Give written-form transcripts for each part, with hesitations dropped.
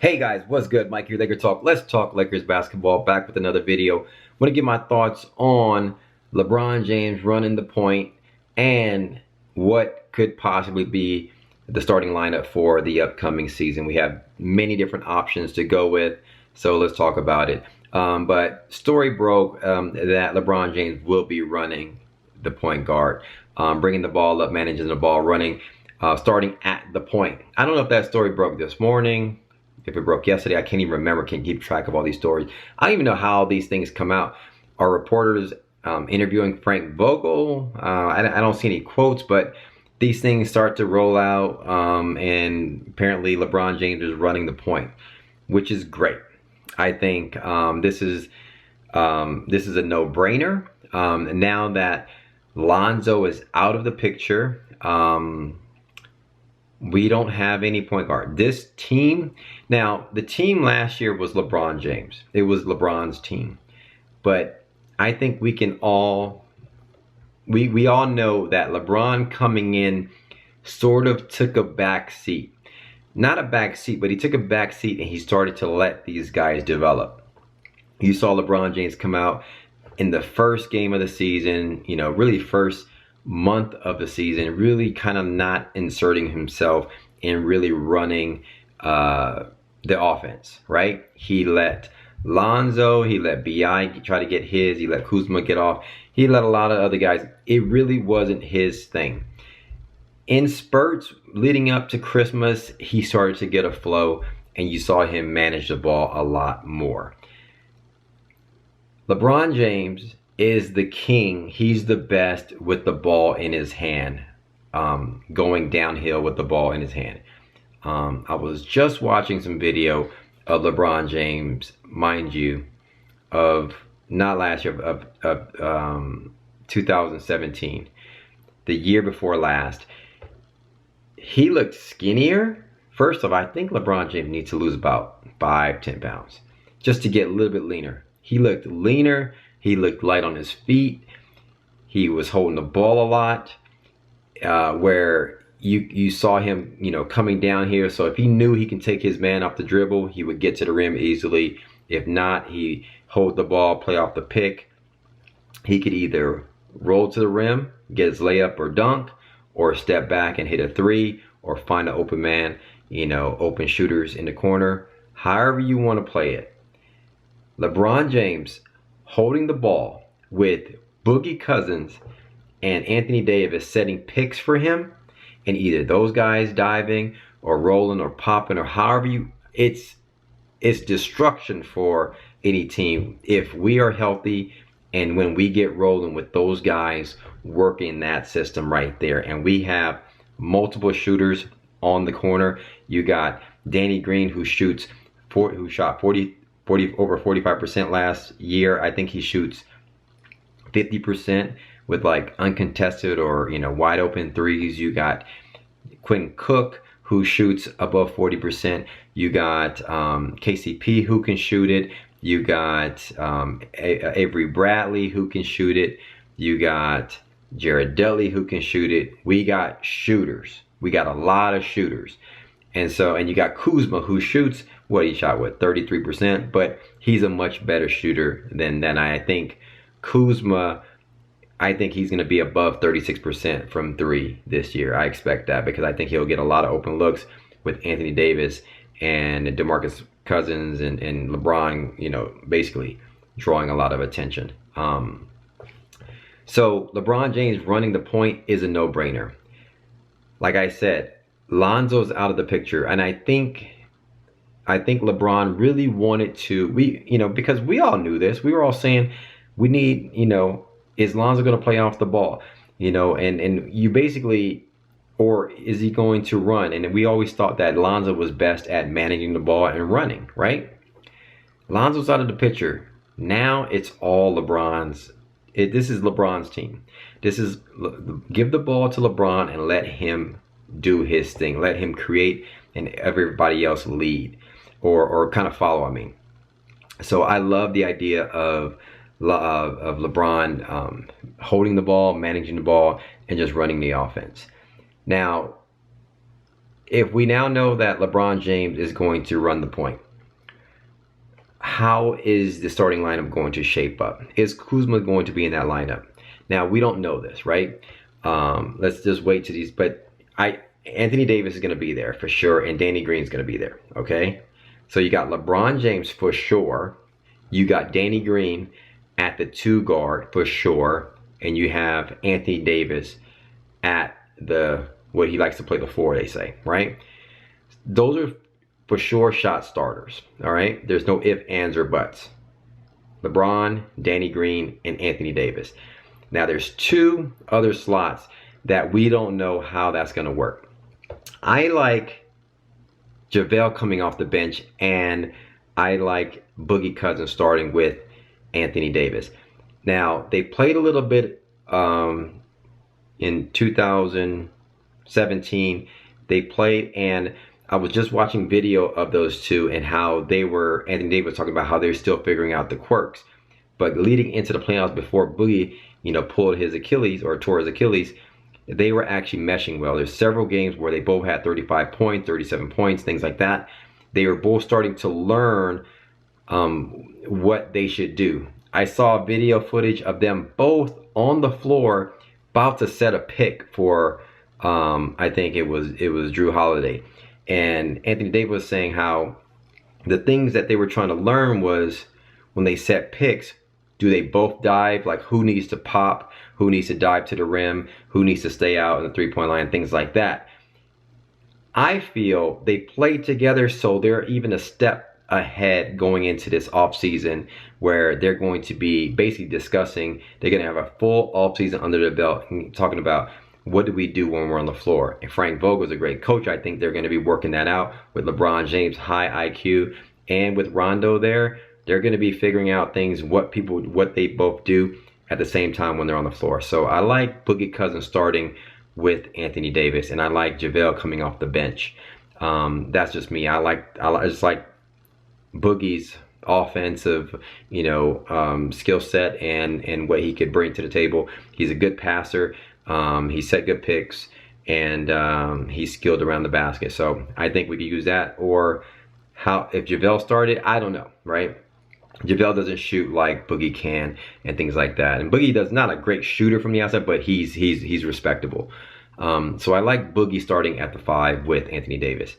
Hey guys, what's good? Mike here, Laker Talk. Let's talk Lakers basketball. Back with another video. I want to give my thoughts on LeBron James running the point and what could possibly be the starting lineup for the upcoming season. We have many different options to go with, so let's talk about it. But story broke that LeBron James will be running the point guard, bringing the ball up, managing the ball, running, starting at the point. I don't know if that story broke this morning, if it broke yesterday. I can't even remember, can't keep track of all these stories. I don't even know how these things come out. Are reporters interviewing Frank Vogel? I don't see any quotes, but these things start to roll out, and apparently LeBron James is running the point, which is great. I think this is a no-brainer. Now that Lonzo is out of the picture, we don't have any point guard. This team, now the team last year was LeBron James. It was LeBron's team. But I think we can all, we all know that LeBron coming in sort of took a back seat. Not a back seat, but he took a back seat and he started to let these guys develop. You saw LeBron James come out in the first game of the season, you know, really first month of the season, really kind of not inserting himself and really running the offense, right? He let Lonzo, he let B.I. try to get his, he let Kuzma get off, he let a lot of other guys. It really wasn't his thing. In spurts leading up to Christmas, he started to get a flow and you saw him manage the ball a lot more. LeBron James is the king. He's the best with the ball in his hand, going downhill with the ball in his hand. I was just watching some video of LeBron James, mind you, of not last year, of 2017, the year before last. He looked skinnier. First of all, I think LeBron James needs to lose about 5-10 pounds just to get a little bit leaner. He looked leaner. He looked light on his feet. He was holding the ball a lot, where you saw him, you know, coming down here. So if he knew he can take his man off the dribble, he would get to the rim easily. If not, he hold the ball, play off the pick. He could either roll to the rim, get his layup or dunk, or step back and hit a three, or find an open man, you know, open shooters in the corner. However you want to play it. LeBron James holding the ball with Boogie Cousins and Anthony Davis setting picks for him, and either those guys diving or rolling or popping or however you, it's destruction for any team if we are healthy and when we get rolling with those guys working that system right there. And we have multiple shooters on the corner. You got Danny Green who shot 40 over 45% last year. I think he shoots 50% with like uncontested or, you know, wide open threes. You got Quinn Cook who shoots above 40%. You got KCP who can shoot it. You got Avery Bradley who can shoot it. You got Jared Dudley who can shoot it. We got shooters. We got a lot of shooters. And so, and you got Kuzma who shoots, what he shot with 33%, but he's a much better shooter than I think. Kuzma, I think he's going to be above 36% from three this year. I expect that because I think he'll get a lot of open looks with Anthony Davis and DeMarcus Cousins and LeBron, you know, basically drawing a lot of attention. So LeBron James running the point is a no-brainer. Like I said, Lonzo's out of the picture, and I think LeBron really wanted to, because we all knew this. We were all saying we need, you know, is Lonzo going to play off the ball? You know, and you basically, or is he going to run? And we always thought that Lonzo was best at managing the ball and running, right? Lonzo's out of the picture. Now it's all LeBron's. This is LeBron's team. This is, give the ball to LeBron and let him do his thing. Let him create and everybody else lead or kind of follow, I mean. So I love the idea of LeBron holding the ball, managing the ball, and just running the offense. Now, if we now know that LeBron James is going to run the point, how is the starting lineup going to shape up? Is Kuzma going to be in that lineup? Now, we don't know this, right? Let's just wait to these. But Anthony Davis is going to be there for sure, and Danny Green is going to be there, okay? So you got LeBron James for sure. You got Danny Green at the 2 guard for sure. And you have Anthony Davis at the, what he likes to play, the 4, they say, right? Those are for sure shot starters, all right? There's no ifs, ands, or buts. LeBron, Danny Green, and Anthony Davis. Now, there's 2 other slots that we don't know how that's going to work. I like JaVale coming off the bench, and I like Boogie Cousins starting with Anthony Davis. Now, they played a little bit in 2017. They played, and I was just watching video of those 2 and how they were, Anthony Davis was talking about how they're still figuring out the quirks. But leading into the playoffs, before Boogie, pulled his Achilles or tore his Achilles, they were actually meshing well. There's several games where they both had 35 points, 37 points, things like that. They were both starting to learn what they should do. I saw video footage of them both on the floor about to set a pick for, I think it was Drew Holiday. And Anthony Davis was saying how the things that they were trying to learn was when they set picks, do they both dive? Like, who needs to pop? Who needs to dive to the rim? Who needs to stay out in the 3-point line? Things like that. I feel they played together, so they're even a step ahead going into this offseason, where they're going to be basically discussing, they're going to have a full offseason under their belt and talking about what do we do when we're on the floor. And Frank Vogel's a great coach. I think they're going to be working that out with LeBron James' high IQ, and with Rondo there, they're going to be figuring out things, what they both do at the same time when they're on the floor. So I like Boogie Cousins starting with Anthony Davis, and I like JaVale coming off the bench. That's just me. I just like Boogie's offensive, skill set and what he could bring to the table. He's a good passer. He set good picks, and he's skilled around the basket. So I think we could use that. Or if JaVale started, I don't know, right? JaVale doesn't shoot like Boogie can and things like that. And Boogie does not a great shooter from the outside, but he's respectable. So I like Boogie starting at the 5 with Anthony Davis.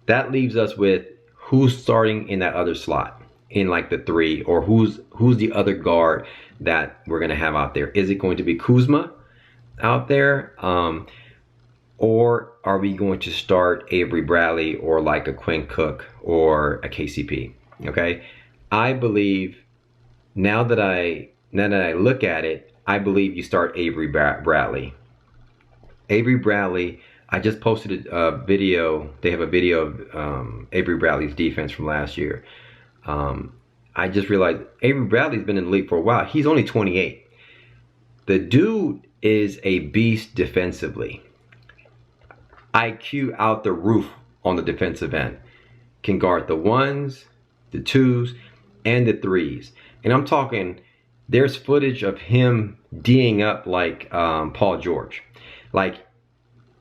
That leaves us with who's starting in that other slot, in like the 3, or who's the other guard that we're gonna have out there. Is it going to be Kuzma out there? Or are we going to start Avery Bradley or like a Quinn Cook or a KCP? Okay. I believe now that I look at it, I believe you start Avery Bradley. Avery Bradley, I just posted a video. They have a video of Avery Bradley's defense from last year. I just realized Avery Bradley's been in the league for a while. He's only 28. The dude is a beast defensively. IQ out the roof on the defensive end. Can guard the 1s, the 2s, and the 3s. And I'm talking, there's footage of him D'ing up like Paul George. Like,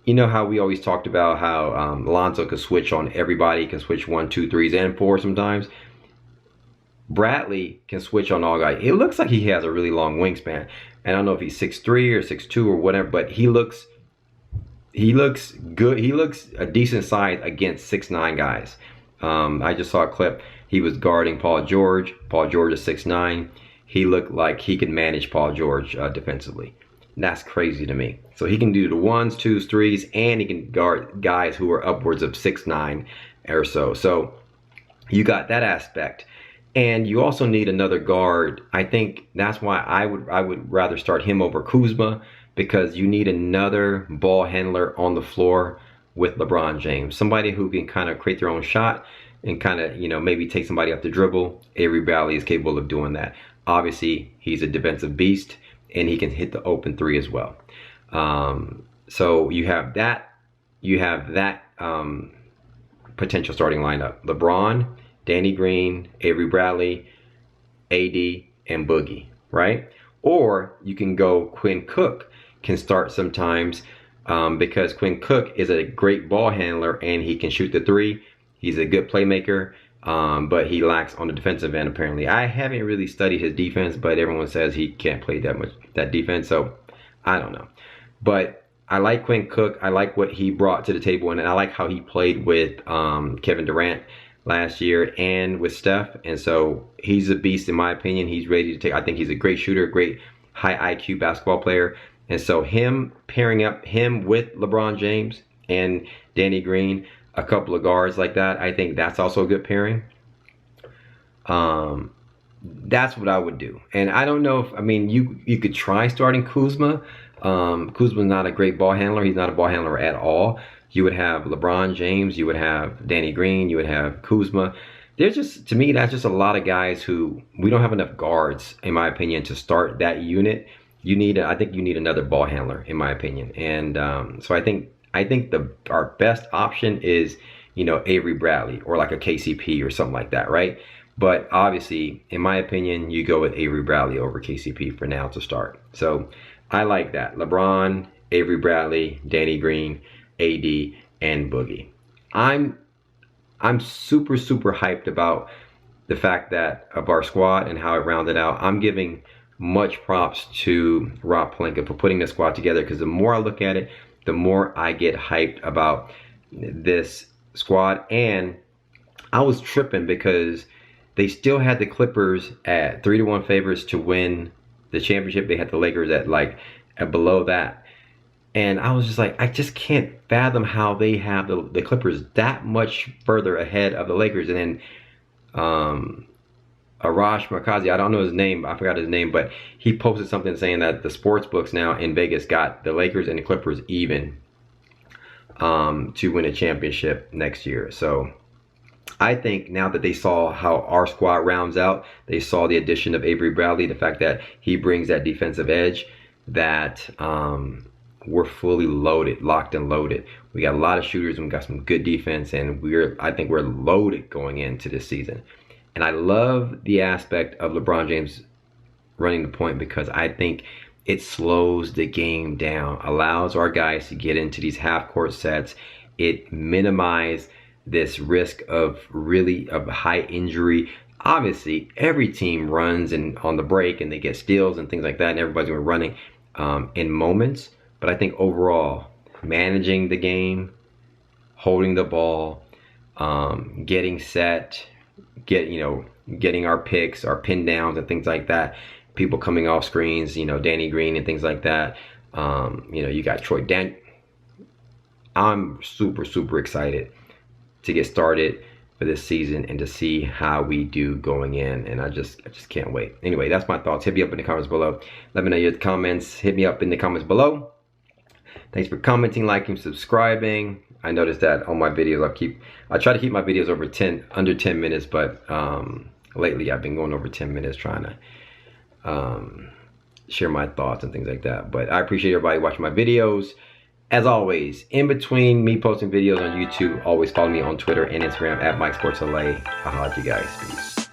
you know how we always talked about how Lonzo could switch on everybody, can switch 1, 2, 3s, and 4 sometimes. Bradley can switch on all guys. It looks like he has a really long wingspan. And I don't know if he's 6'3 or 6'2 or whatever, but he looks good. He looks a decent size against 6'9 guys. I just saw a clip. He was guarding Paul George. Paul George is 6'9. He looked like he could manage Paul George defensively. That's crazy to me. So he can do the 1s, 2s, 3s, and he can guard guys who are upwards of 6'9 or so. So you got that aspect. And you also need another guard. I think that's why I would rather start him over Kuzma, because you need another ball handler on the floor with LeBron James. Somebody who can kind of create their own shot and kind of, maybe take somebody off the dribble. Avery Bradley is capable of doing that. Obviously, he's a defensive beast, and he can hit the open 3 as well. So you have that. You have that potential starting lineup. LeBron, Danny Green, Avery Bradley, AD, and Boogie, right? Or you can go Quinn Cook can start sometimes because Quinn Cook is a great ball handler and he can shoot the three. He's a good playmaker, but he lacks on the defensive end apparently. I haven't really studied his defense, but everyone says he can't play that defense, so I don't know. But I like Quinn Cook. I like what he brought to the table, and I like how he played with Kevin Durant last year and with Steph. And so he's a beast in my opinion. He's ready to take. I think he's a great shooter, great high IQ basketball player. And so him pairing up him with LeBron James and Danny Green, a couple of guards like that, I think that's also a good pairing. That's what I would do. And I don't know if, I mean, you could try starting Kuzma. Kuzma's not a great ball handler. He's not a ball handler at all. You would have LeBron James, you would have Danny Green, you would have Kuzma. There's just, to me, that's just a lot of guys who, we don't have enough guards, in my opinion, to start that unit. You need, I think you need another ball handler, in my opinion. And so I think our best option is, you know, Avery Bradley or like a KCP or something like that, right? But obviously, in my opinion, you go with Avery Bradley over KCP for now to start. So I like that. LeBron, Avery Bradley, Danny Green, AD, and Boogie. I'm super hyped about the fact that of our squad and how it rounded out. I'm giving much props to Rob Pelinka for putting this squad together, because the more I look at it, the more I get hyped about this squad. And I was tripping because they still had the Clippers at 3-1 favorites to win the championship. They had the Lakers at below that. And I was just like, I just can't fathom how they have the Clippers that much further ahead of the Lakers. And then Arash Markazi, I don't know his name, I forgot his name, but he posted something saying that the sports books now in Vegas got the Lakers and the Clippers even to win a championship next year. So I think now that they saw how our squad rounds out, they saw the addition of Avery Bradley, the fact that he brings that defensive edge, that we're fully loaded, locked and loaded. We got a lot of shooters and we got some good defense, and I think we're loaded going into this season. And I love the aspect of LeBron James running the point, because I think it slows the game down, allows our guys to get into these half-court sets. It minimizes this risk of high injury. Obviously, every team runs and on the break and they get steals and things like that, and everybody's going to be running in moments. But I think overall, managing the game, holding the ball, getting set, getting our picks, our pin downs and things like that, people coming off screens, Danny Green and things like that. You got Troy Daniels. I'm super excited to get started for this season and to see how we do going in, and I just can't wait. Anyway, that's my thoughts. Hit me up in the comments below. Let me know your comments. Hit me up in the comments below. Thanks for commenting, liking, subscribing. I noticed that on my videos, I try to keep my videos under 10 minutes, but lately I've been going over 10 minutes trying to share my thoughts and things like that. But I appreciate everybody watching my videos. As always, in between me posting videos on YouTube, always follow me on Twitter and Instagram at MikeSportsLA. I'll holler at you guys. Peace.